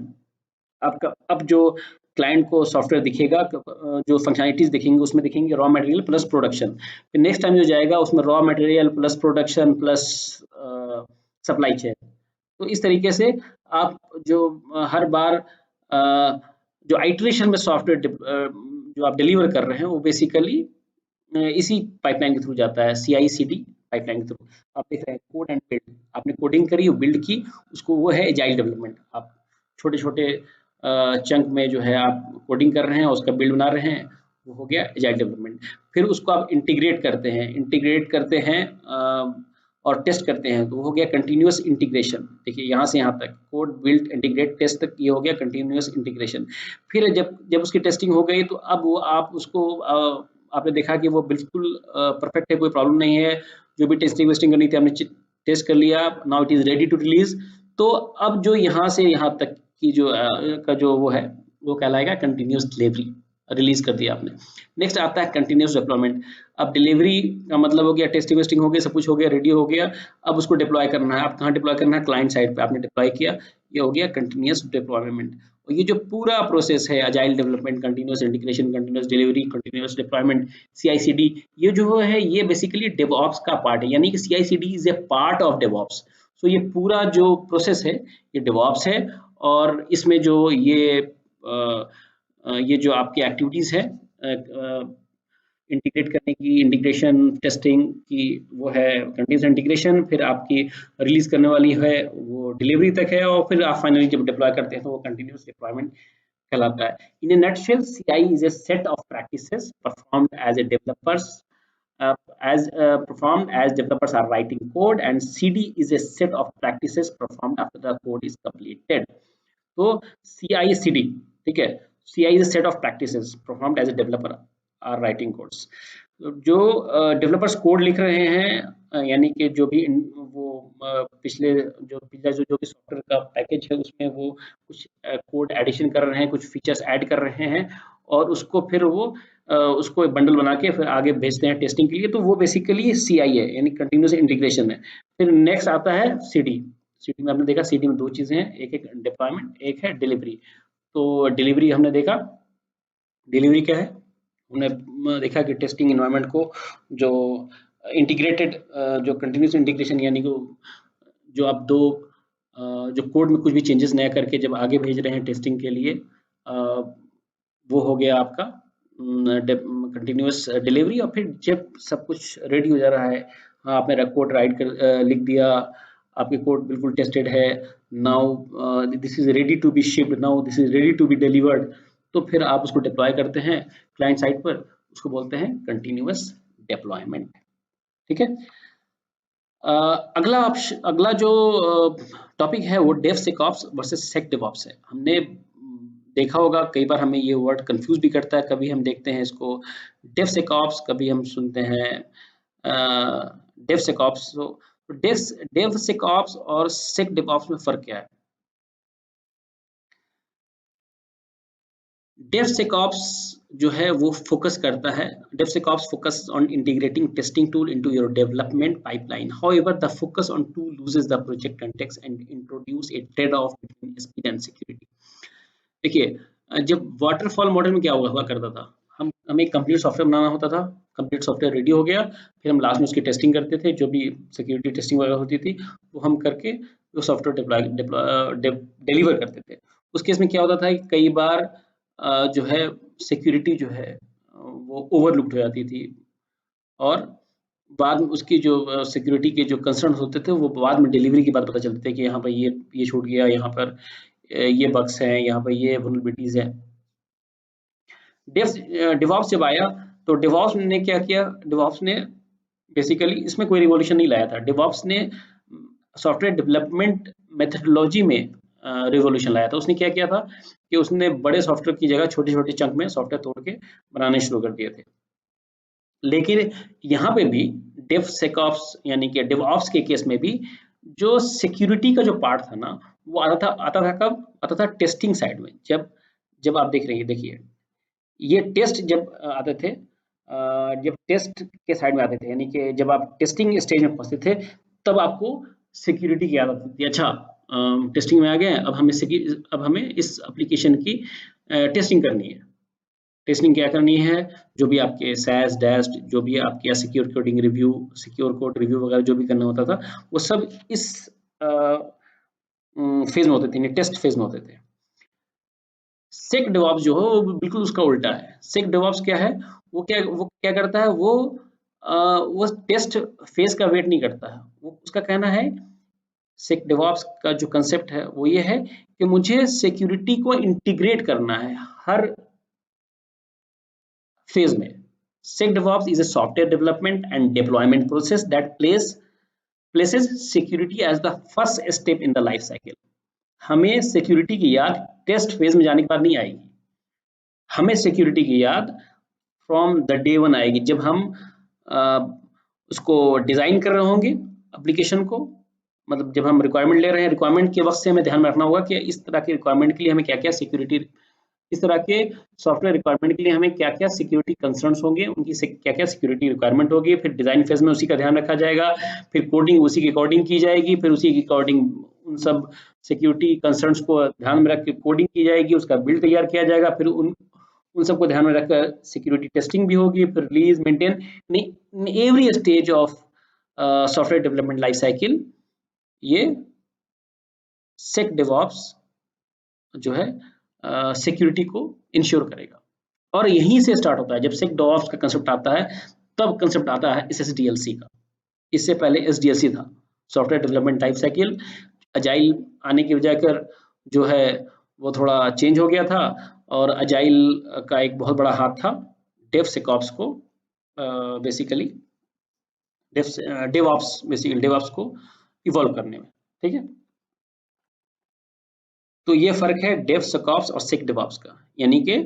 अब जो क्लाइंट को सॉफ्टवेयर दिखेगा, जो फंक्शनलिटीज दिखेंगे उसमें दिखेंगे रॉ मटेरियल प्लस प्रोडक्शन। फिर नेक्स्ट टाइम जो जाएगा उसमें raw material plus production plus supply chain. तो इस तरीके से आप जो हर बार जो आइटरेशन में सॉफ्टवेयर जो आप डिलीवर कर रहे हैं वो बेसिकली इसी पाइपलाइन के थ्रू जाता है, CI/CD पाइपलाइन के थ्रू। आप देख रहे हैं कोड एंड बिल्ड, आपने कोडिंग करी, बिल्ड की, उसको वो है एजाइल डेवलपमेंट। आप छोटे छोटे चंक में जो है आप कोडिंग कर रहे हैं, उसका बिल्ड बना रहे हैं, वो हो गया एजाइल डेवलपमेंट। फिर उसको आप इंटीग्रेट करते हैं और टेस्ट करते हैं, तो वो हो गया कंटिन्यूअस इंटीग्रेशन। देखिए यहाँ से यहाँ तक कोड बिल्ड इंटीग्रेट टेस्ट तक ये हो गया कंटिन्यूअस इंटीग्रेशन। फिर जब उसकी टेस्टिंग हो गई, तो अब वो आप उसको आपने देखा कि वो बिल्कुल परफेक्ट है, कोई प्रॉब्लम नहीं है, जो भी टेस्टिंग वेस्टिंग करनी थी हमने टेस्ट कर लिया, now it is ready to release. तो अब जो यहाँ से यहाँ तक की जो वो है वो कहलाएगा कंटिन्यूअस डिलीवरी, रिलीज कर दिया आपने। नेक्स्ट आता है कंटिन्यूअस डिप्लॉयमेंट। अब डिलीवरी का मतलब हो गया टेस्टिंग वेस्टिंग हो गया, सब कुछ हो गया, रेडी हो गया, अब उसको डिप्लॉय करना है। आप कहाँ डिप्लॉय करना है, क्लाइंट साइड पे आपने डिप्लॉय किया, ये हो गया कंटिन्यूअस डिप्लॉयमेंट। और ये जो पूरा प्रोसेस है agile development, continuous integration, continuous delivery, continuous deployment, CI/CD, ये जो है ये बेसिकली डेवऑप्स का पार्ट है, यानी कि CI/CD is a part of DevOps. So ये पूरा जो प्रोसेस है ये डेवऑप्स है, और इसमें जो ये जो आपकी एक्टिविटीज है इंटीग्रेट करने की, इंटीग्रेशन टेस्टिंग की, वो है कंटिन्यूअस इंटीग्रेशन, फिर आपकी रिलीज करने वाली है वो डिलीवरी तक है, और फिर आप फाइनली जब डिप्लॉय करते हैं तो वो कंटिन्यूअस डिप्लॉयमेंट कहलाता है। In a nutshell, CI is a set of practices performed as a developers performed as developers are writing code, and CD is a set of practices performed after the code is completed। तो CI/CD, ठीक है, CI is a set of practices performed as a developer are writing codes। जो डेवलपर्स कोड लिख रहे हैं, यानी कि जो भी वो पिछला जो भी सॉफ्टवेयर का पैकेज है उसमें वो कुछ कोड एडिशन कर रहे हैं, कुछ फीचर्स ऐड कर रहे हैं, और उसको फिर वो उसको बंडल बना के फिर आगे भेजते हैं टेस्टिंग के लिए। तो वो बेसिकली सीआई है, यानी कंटिन्यूस इंटीग्रेशन है। फिर नेक्स्ट आता है सीडी। सीडी में आपने देखा, सीडी में दो चीजें हैं, एक है डिप्लॉयमेंट, एक है डिलीवरी। तो डिलीवरी हमने देखा, डिलीवरी क्या है, हमने देखा कि टेस्टिंग इन्वायरमेंट को जो इंटीग्रेटेड, जो कंटिन्यूस इंटीग्रेशन, यानी कि जो आप दो जो कोड में कुछ भी चेंजेस नया करके जब आगे भेज रहे हैं टेस्टिंग के लिए, वो हो गया आपका कंटिन्यूस डिलीवरी। और फिर जब सब कुछ रेडी हो जा रहा है, हाँ आपने कोड राइट कर लिख दिया, आपके कोड बिल्कुल टेस्टेड है, now this is ready to be shipped, now this is ready to be delivered, तो फिर आप उसको डिप्लॉय करते हैं क्लाइंट साइड पर, उसको बोलते हैं कंटिन्यूस डिप्लॉयमेंट। ठीक है। अगला जो टॉपिक है वो डेवसेकऑप्स वर्सेस सेकडेवऑप्स है। हमने देखा होगा, कई बार हमें ये वर्ड कंफ्यूज भी करता है, कभी हम देखते हैं इसको डेवसेकऑप्स, कभी हम सुनते हैं डेवसेकऑप्स। तो डेवसेकऑप्स और सेकडेवऑप्स में फर्क क्या है? DevSecOps जो है वो फोकस करता है, DevSecOps focus on integrating testing tool into your development pipeline. However, the focus on tool loses the project context and introduce a trade-off between speed and security. देखिए, जब वाटरफॉल मॉडल में क्या हुआ करता था, हमें कंप्लीट सॉफ्टवेयर बनाना होता था, कंप्लीट सॉफ्टवेयर रेडी हो गया, फिर हम लास्ट में उसकी टेस्टिंग करते थे, जो भी सिक्योरिटी टेस्टिंग वगैरह होती थी वो हम करके वो सॉफ्टवेयर डिलीवर करते थे। उस केस में क्या होता था कि कई बार जो है सिक्योरिटी जो है वो ओवरलुक्ड हो जाती थी, और बाद में उसकी जो सिक्योरिटी के जो कंसर्न होते थे वो बाद में डिलीवरी के बाद पता चलते थे कि यहाँ पर ये छूट गया, यहाँ पर ये बग्स हैं, यहाँ पर ये वल्नरेबिलिटीज हैं। डिवॉप्स जब आया तो डिवॉप्स ने क्या किया, डिवॉप्स ने बेसिकली इसमें कोई रिवॉल्यूशन नहीं लाया था। डिवॉप्स ने सॉफ्टवेयर डेवलपमेंट मेथडोलॉजी में रिवॉल्यूशन लाया था। उसने क्या किया था कि उसने बड़े सॉफ्टवेयर की जगह छोटे छोटे चंक में सॉफ्टवेयर तोड़ के बनाने शुरू कर दिए थे। लेकिन यहाँ पे भी डेवसेकऑप्स यानी कि डिवऑप्स के केस में भी जो सिक्योरिटी का जो पार्ट था ना, वो आता था कब आता था? टेस्टिंग साइड में। जब आप देख रहे हैं, देखिए ये टेस्ट जब आते थे, जब टेस्ट के साइड में आते थे, यानी कि जब आप टेस्टिंग स्टेज में पहुंचते थे, तब आपको सिक्योरिटी की याद आती थी। अच्छा, टेस्टिंग में आ गए, अब हमें इस एप्लीकेशन की टेस्टिंग करनी है। टेस्टिंग क्या करनी है? जो भी आपके सैस डैश, जो भी आपके secure coding review, secure code review वगैरह जो भी करना होता था, वो सब इस फेज में होते थे, टेस्ट फेज में होते थे। सेक डेवऑप्स जो है वो बिल्कुल उसका उल्टा है। सेक डेवऑप्स क्या है? वो क्या करता है? वो टेस्ट फेज का वेट नहीं करता है। वो उसका कहना है, सेक डेवऑप्स का जो कंसेप्ट है वो ये है कि मुझे सिक्योरिटी को इंटीग्रेट करना है हर फेज में। SecDevOps is a software development and deployment process that places security as the first step in the life cycle. हमें सिक्योरिटी की याद टेस्ट फेज में जाने के बाद नहीं आएगी, हमें सिक्योरिटी की याद फ्रॉम द डे वन आएगी, जब हम उसको डिजाइन कर रहे होंगे एप्लीकेशन को। मतलब जब हम रिक्वायरमेंट ले रहे हैं, रिक्वायरमेंट के वक्त से हमें ध्यान में रखना होगा कि इस तरह की रिक्वायरमेंट के लिए हमें क्या क्या सिक्योरिटी, इस तरह के सॉफ्टवेयर रिक्वायरमेंट के लिए हमें क्या क्या सिक्योरिटी कंसर्न्स होंगे, उनकी क्या क्या सिक्योरिटी रिक्वायरमेंट होगी। फिर डिजाइन फेज में उसी का ध्यान रखा जाएगा, फिर कोडिंग उसी के अकॉर्डिंग की जाएगी, फिर उसी के अकॉर्डिंग उन सब सिक्योरिटी कंसर्न्स को ध्यान में रख के कोडिंग की जाएगी, उसका बिल्ड तैयार किया जाएगा, फिर उन सबको ध्यान में रखकर सिक्योरिटी टेस्टिंग भी होगी, फिर release, maintain, every stage of software development life cycle ये सेक डेवऑप्स जो है सिक्योरिटी को इंश्योर करेगा। और यहीं से स्टार्ट होता है। जब सेक डेवऑप्स का कंसेप्ट आता है, तब कंसेप्ट आता है SSDLC का। इससे पहले SDLC था, software development life cycle. Agile आने की वजह कर जो है वो थोड़ा चेंज हो गया था, और अजाइल का एक बहुत बड़ा हाथ था डेवसेकऑप्स को बेसिकली डेवऑप्स को इवॉल्व करने में। ठीक है, तो ये फर्क है डेवसेकऑप्स और सेक डेवऑप्स का। यानी कि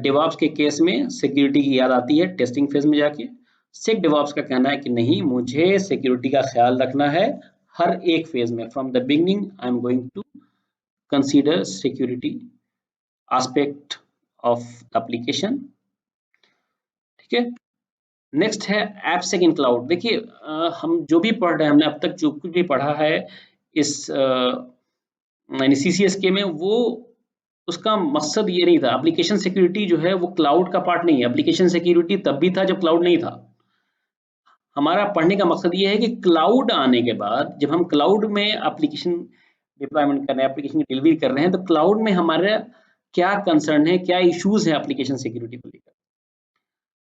डेवऑप्स के केस में सिक्योरिटी की याद आती है टेस्टिंग फेज में जाके। सेक डेवऑप्स का कहना है कि नहीं, मुझे सिक्योरिटी का ख्याल रखना है हर एक फेज में। From the beginning I am going to consider security aspect of the application. ठीक है, नेक्स्ट है एपसेक इन क्लाउड। देखिए हम जो भी पढ़ रहे हैं, हमने अब तक जो कुछ भी पढ़ा है इस यानी CCSK में, वो उसका मकसद ये नहीं था। एप्लीकेशन सिक्योरिटी जो है वो क्लाउड का पार्ट नहीं है। एप्लीकेशन सिक्योरिटी तब भी था जब क्लाउड नहीं था। हमारा पढ़ने का मकसद ये है कि क्लाउड आने के बाद जब हम क्लाउड में एप्लीकेशन डिप्लॉयमेंट कर रहे हैं, एप्लीकेशन की डिलीवरी कर रहे हैं, तो क्लाउड में हमारा क्या कंसर्न है, क्या इश्यूज है एप्लीकेशन सिक्योरिटी को लेकर।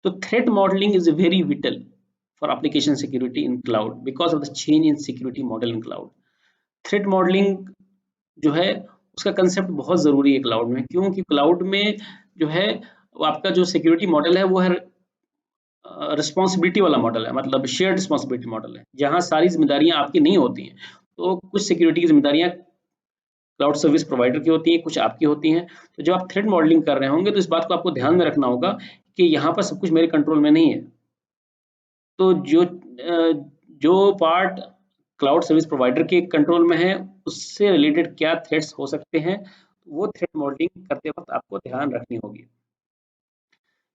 तो threat modelling is very whittle for application security in cloud because of the change in security model in cloud. Threat modelling जो है उसका कंसेप्ट बहुत ज़रूरी है क्लाउड में। क्योंकि क्लाउड में जो है आपका जो सिक्योरिटी मॉडल है वो है रिस्पॉन्सिबिलिटी वाला मॉडल है, मतलब शेयर्ड रिस्पॉन्सिबिलिटी मॉडल है, जहाँ सारी जिम्मेदारियां आपकी नहीं होती हैं। तो कुछ सिक्योरिटी की जिम्मेदारियां क्लाउड सर्विस प्रोवाइडर की होती हैं, कुछ आपकी होती हैं। तो जब आप थ्रेट मॉडलिंग कर रहे होंगे तो इस बात को आपको ध्यान में रखना होगा कि यहाँ पर सब कुछ मेरे कंट्रोल में नहीं है। तो जो पार्ट क्लाउड सर्विस प्रोवाइडर के कंट्रोल में है उससे रिलेटेड क्या थ्रेट्स हो सकते हैं, वो थ्रेट मॉडलिंग करते वक्त आपको ध्यान रखनी होगी।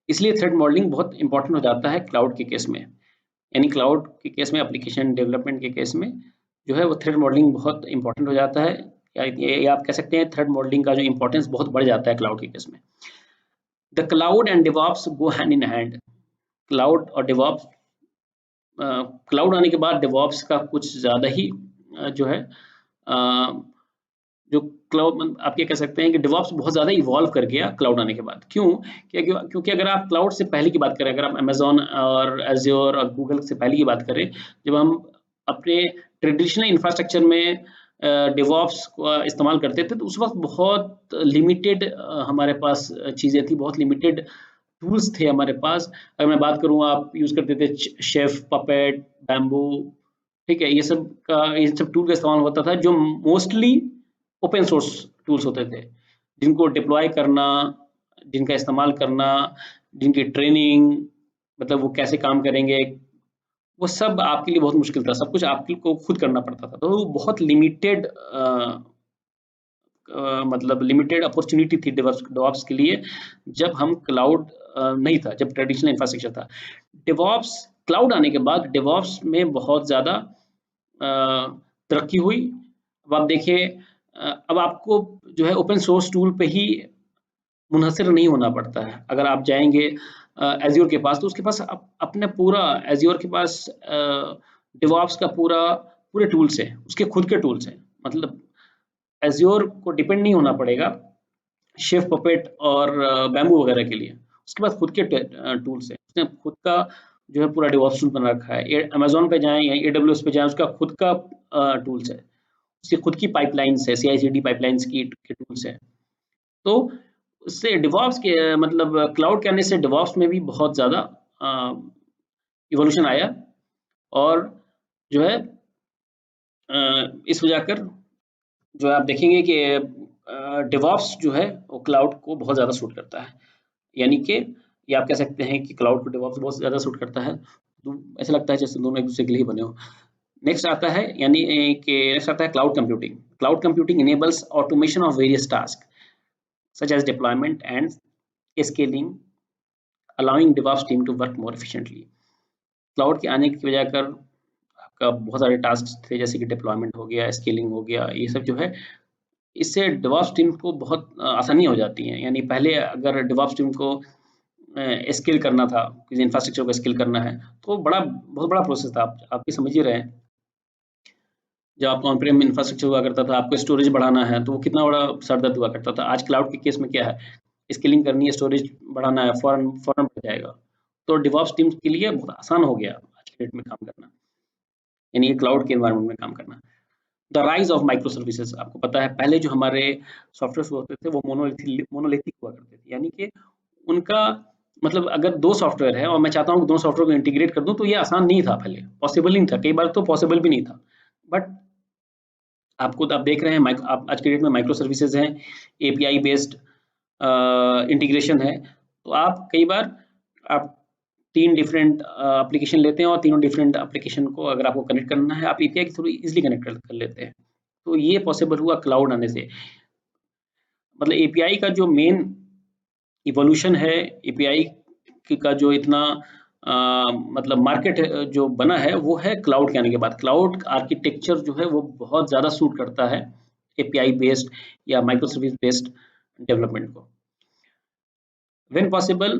इसलिए थ्रेट मॉडलिंग बहुत इंपॉर्टेंट हो जाता है क्लाउड के केस में। यानी क्लाउड के केस में, एप्लीकेशन डेवलपमेंट के केस में जो है वो थ्रेट मॉडलिंग बहुत इंपॉर्टेंट हो जाता है। या ये आप कह सकते हैं थ्रेट मॉडलिंग का जो इंपॉर्टेंस बहुत बढ़ जाता है क्लाउड के केस में। The cloud and DevOps go hand in hand. Cloud और डेवऑप्स, क्लाउड आने के बाद डेवऑप्स का कुछ ज़्यादा ही जो है जो क्लाउड, आप ये कह सकते हैं कि डेवऑप्स बहुत ज़्यादा इवॉल्व कर गया क्लाउड आने के बाद। क्यों? क्योंकि अगर आप क्लाउड से पहले की बात करें, अगर आप अमेजोन और एज्योर और गूगल से पहले की बात करें, जब हम अपने ट्रेडिशनल इंफ्रास्ट्रक्चर में डेवऑप्स का इस्तेमाल करते थे तो उस वक्त बहुत लिमिटेड हमारे पास चीज़ें थी, बहुत लिमिटेड टूल्स थे हमारे पास। अगर मैं बात करूँ, आप यूज़ करते थे शेफ, पपेट, बैम्बू, ठीक है, ये सब टूल का इस्तेमाल होता था जो मोस्टली ओपन सोर्स टूल्स होते थे, जिनको डिप्लॉय करना, जिनका इस्तेमाल करना, जिनकी ट्रेनिंग, मतलब वो कैसे काम करेंगे, वो सब आपके लिए बहुत मुश्किल था। सब कुछ आपको खुद करना पड़ता था। तो वो बहुत लिमिटेड मतलब लिमिटेड अपॉर्चुनिटी थी डेवऑप्स के लिए जब हम क्लाउड नहीं था, जब ट्रेडिशनल इंफ्रास्ट्रक्चर था। डेवऑप्स क्लाउड आने के बाद डेवऑप्स में बहुत ज़्यादा तरक्की हुई। अब आप देखिए, अब आपको जो है ओपन सोर्स टूल पे ही मुनहसर नहीं होना पड़ता है। अगर आप जाएंगे एज्योर के पास, तो उसके पास अपने पूरा एज्योर के पास डेवऑप्स का पूरे टूल्स हैं, उसके खुद के टूल्स हैं। मतलब एज्योर को डिपेंड नहीं होना पड़ेगा शेफ, पपेट और बैम्बू वगैरह के लिए। उसके पास खुद के टूल्स हैं, उसने खुद का जो है पूरा डेवऑप्स टूल बना रखा है। अमेजोन पे जाएं या AWS पे जाएं, उसका खुद का टूल्स है, उसकी खुद की पाइपलाइंस है, CI/CD पाइपलाइंस की के टूल्स है। तो उससे डिवॉप्स के मतलब क्लाउड के आने से डिवॉप्स में भी बहुत ज़्यादा इवोल्यूशन आया। और जो है इस वजह कर जो है आप देखेंगे कि डिवॉप्स जो है वो क्लाउड को बहुत ज़्यादा सूट करता है। यानी कि ये आप कह सकते हैं कि क्लाउड को डिवॉप्स बहुत ज़्यादा सूट करता है। तो ऐसा लगता है जैसे दोनों एक दूसरे के लिए बने हो। नेक्स्ट आता है, यानी कि नेक्स्ट आता है cloud computing. Cloud computing enables automation of various task such as deployment and scaling, allowing DevOps team to work more efficiently. Cloud के आने की वजह कर आपका बहुत सारे टास्क थे, जैसे कि डिप्लॉयमेंट हो गया, स्केलिंग हो गया, ये सब जो है इससे DevOps टीम को बहुत आसानी हो जाती है। यानी पहले अगर DevOps टीम को स्केल करना था, किसी इंफ्रास्ट्रक्चर को स्केल करना है, तो बहुत बड़ा प्रोसेस था। आप भी समझ ही रहे हैं, जब आप ऑन प्रेम इंफ्रास्ट्रक्चर हुआ करता था, आपको स्टोरेज बढ़ाना है तो वो कितना बड़ा सरदर्द हुआ करता था। आज क्लाउड के केस में क्या है, स्केलिंग करनी है, स्टोरेज बढ़ाना है, फौरन फौरन बढ़ जाएगा। तो डिवॉप्स टीम्स के लिए बहुत आसान हो गया आज के डेट में काम करना, यानी ये क्लाउड के एनवायरनमेंट में काम करना। The rise of micro services, आपको पता है पहले जो हमारे सॉफ्टवेयर होते थे वो मोनोलिथिक हुआ करते थे। यानी कि उनका मतलब अगर दो सॉफ्टवेयर है और मैं चाहता हूँ कि दोनों सॉफ्टवेयर को इंटीग्रेट कर दूं, तो ये आसान नहीं था, पहले पॉसिबल नहीं था, कई बार तो पॉसिबल भी नहीं था। बट आप देख रहे हैं, आप आज के डेट में माइक्रो सर्विसेज हैं, API बेस्ड इंटीग्रेशन है। तो आप कई बार आप 3 डिफरेंट एप्लीकेशन लेते हैं और तीनों डिफरेंट एप्लीकेशन को अगर आपको कनेक्ट करना है, आप API के थ्रू इजीली कनेक्ट कर लेते हैं। तो ये पॉसिबल हुआ क्लाउड आने से। मतलब API का जो मेन इवोल्यूशन है एपीआई का जो इतना मतलब मार्केट जो बना है वो है क्लाउड के आने के बाद। क्लाउड आर्किटेक्चर जो है वो बहुत ज़्यादा सूट करता है एपीआई बेस्ड या माइक्रो सर्विस बेस्ड डेवलपमेंट को। When possible,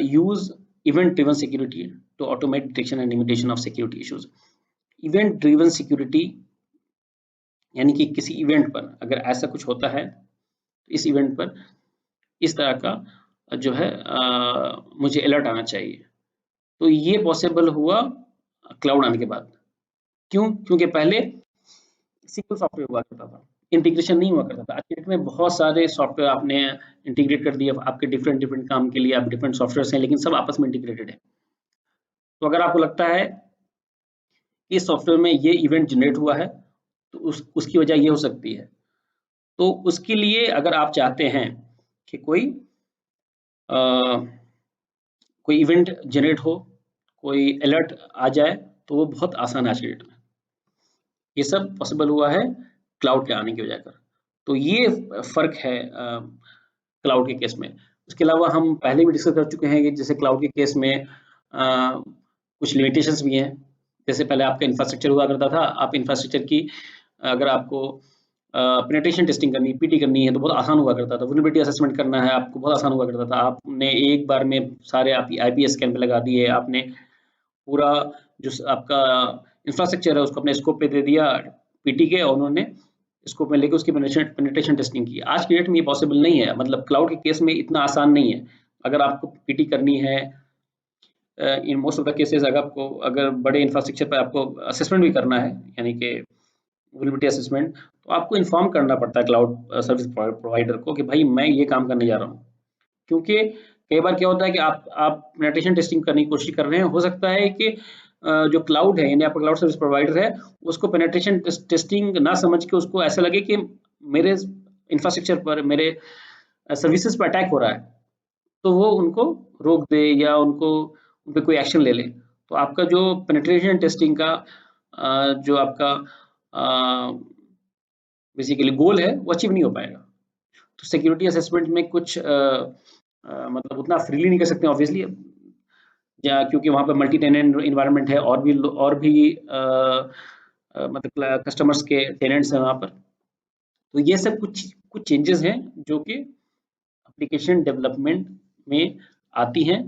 use event-driven security to automate detection and limitation of security issues. Event-driven security यानी कि किसी इवेंट पर अगर ऐसा कुछ होता है तो इस इवेंट पर इस तरह का जो है मुझे अलर्ट आना चाहिए। तो ये पॉसिबल हुआ क्लाउड आने के बाद। क्यों? क्योंकि पहले सिंपल सॉफ्टवेयर हुआ करता था, इंटीग्रेशन नहीं हुआ करता था। आज की डेट में बहुत सारे सॉफ्टवेयर आपने इंटीग्रेट कर दिया, आपके डिफरेंट डिफरेंट काम के लिए आप डिफरेंट सॉफ्टवेयर हैं, लेकिन सब आपस में इंटीग्रेटेड है। तो अगर आपको लगता है कि इस सॉफ्टवेयर में ये इवेंट जनरेट हुआ है तो उसकी वजह ये हो सकती है, तो उसके लिए अगर आप चाहते हैं कि कोई इवेंट जनरेट हो, कोई अलर्ट आ जाए, तो वो बहुत आसान है आज की डेट में। ये सब पॉसिबल हुआ है क्लाउड के आने की वजह कर। तो ये फर्क है क्लाउड के केस में। उसके अलावा हम पहले भी डिस्कस कर चुके हैं कि जैसे क्लाउड के केस में कुछ लिमिटेशंस भी हैं। जैसे पहले आपका इंफ्रास्ट्रक्चर हुआ करता था, आप इंफ्रास्ट्रक्चर की अगर आपको पेनिट्रेशन टेस्टिंग करनी, पीटी करनी है तो बहुत आसान हुआ करता था। वल्नरेबिलिटी असेसमेंट करना है आपको बहुत आसान हुआ करता था। आपने एक बार में सारे आप आईपीएस स्कैन पे लगा दिए, आपने पूरा जो आपका इंफ्रास्ट्रक्चर है उसको अपने स्कोप पे दे दिया पीटी के, और उन्होंने स्कोप में लेके उसकी पेनिट्रेशन टेस्टिंग की। आज की डेट में ये पॉसिबल नहीं है, मतलब क्लाउड के केस में इतना आसान नहीं है। अगर आपको पीटी करनी है in most of the cases, अगर बड़े इंफ्रास्ट्रक्चर पर आपको असेसमेंट भी करना है यानी कि वल्नरेबिलिटी असेसमेंट, तो आपको इन्फॉर्म करना पड़ता है क्लाउड सर्विस प्रोवाइडर को कि भाई मैं ये काम करने जा रहा हूँ। क्योंकि कई बार क्या होता है कि आप पेनिट्रेशन टेस्टिंग करने की कोशिश कर रहे हैं, हो सकता है कि जो क्लाउड है यानी आपका क्लाउड सर्विस प्रोवाइडर है उसको पेनिट्रेशन टेस्टिंग ना समझ के उसको ऐसा लगे कि मेरे इंफ्रास्ट्रक्चर पर, मेरे सर्विसेज पर अटैक हो रहा है, तो वो उनको रोक दे या उनको उन पे कोई एक्शन ले ले। तो आपका जो पेनिट्रेशन टेस्टिंग का जो आपका बेसिकली गोल है वो अचीव नहीं हो पाएगा। तो सिक्योरिटी असेसमेंट में कुछ मतलब उतना फ्रीली नहीं कर सकते ऑब्वियसली, या क्योंकि वहाँ पे मल्टी टेनेंट इन्वायरमेंट है, और भी मतलब कस्टमर्स के टेनेंट्स हैं वहाँ पर। तो ये सब कुछ कुछ चेंजेस हैं जो कि एप्लीकेशन डेवलपमेंट में आती हैं।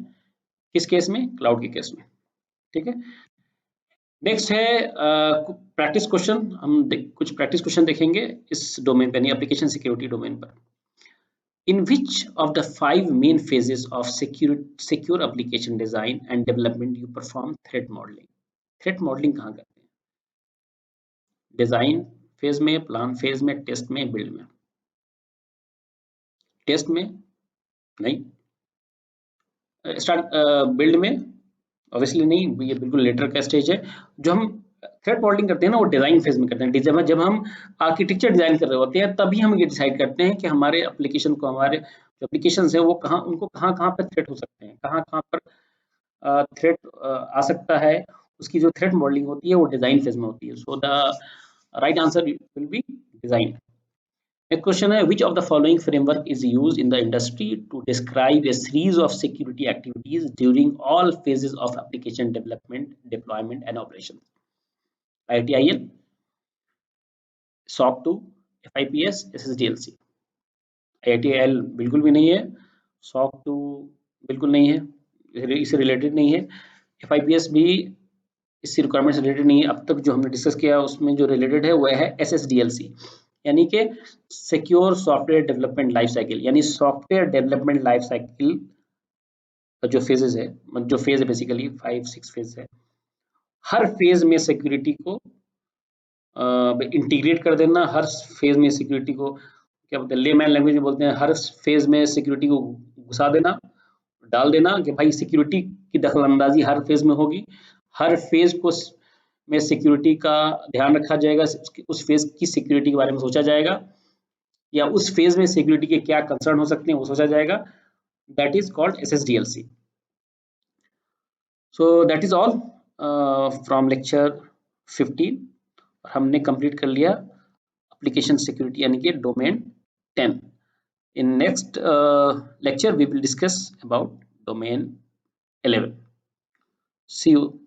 किस केस में? क्लाउड के केस में। ठीक है, नेक्स्ट है प्रैक्टिस क्वेश्चन। हम कुछ प्रैक्टिस क्वेश्चन देखेंगे इस डोमेन पे, यानी एप्लीकेशन सिक्योरिटी डोमेन पर। In which of the 5 main phases of secure application design and development you perform threat modeling? Threat modeling कहाँ करते हैं? डिजाइन फेज में, प्लान फेज में, टेस्ट में, बिल्ड में? टेस्ट में नहीं, स्टार्ट बिल्ड में ऑब्वियसली नहीं, ये बिल्कुल लेटर का स्टेज है। जो हम थ्रेट मॉडलिंग करते हैं ना वो डिजाइन फेज में करते हैं। जब हम आर्किटेक्चर डिजाइन कर रहे होते हैं तभी हम ये डिसाइड करते हैं कि हमारे एप्लीकेशन को, हमारे जो एप्लीकेशन है वो उनको कहाँ कहाँ पर थ्रेट हो सकते हैं, कहाँ कहाँ पर थ्रेट आ सकता है। उसकी जो थ्रेट मॉडलिंग होती है वो डिजाइन फेज में होती है। So the right answer will be design. Next question है, which of the following framework is used in the industry to describe a series of security activities during all phases of application development, deployment and operation? ITIL, SOC 2, FIPS, SSDLC? ITIL बिल्कुल भी नहीं है, SOC 2 बिल्कुल नहीं है, इससे रिलेटेड नहीं है, FIPS भी इससे रिक्वायरमेंट से रिलेटेड नहीं है। अब तक जो हमने डिस्कस किया उसमें जो रिलेटेड है वह है SSDLC, यानी कि secure software development life cycle, यानी सॉफ्टवेयर डेवलपमेंट लाइफ साइकिल का जो फेजेस है, जो फेज है बेसिकली 5-6 फेज है। हर फेज में सिक्योरिटी को इंटीग्रेट कर देना, हर फेज में सिक्योरिटी को क्या बोलते हैं, लेमैन लैंग्वेज में बोलते हैं, हर फेज में सिक्योरिटी को घुसा देना, डाल देना कि भाई सिक्योरिटी की दखलंदाजी हर फेज में होगी, हर फेज को में सिक्योरिटी का ध्यान रखा जाएगा, उस फेज की सिक्योरिटी के बारे में सोचा जाएगा, या उस फेज में सिक्योरिटी के क्या कंसर्न हो सकते हैं वो सोचा जाएगा। That is called SSDLC। So that is all from lecture 15। हमने कंप्लीट कर लिया एप्लीकेशन सिक्योरिटी यानी कि domain 10। In next lecture, we will discuss about domain 11. See you.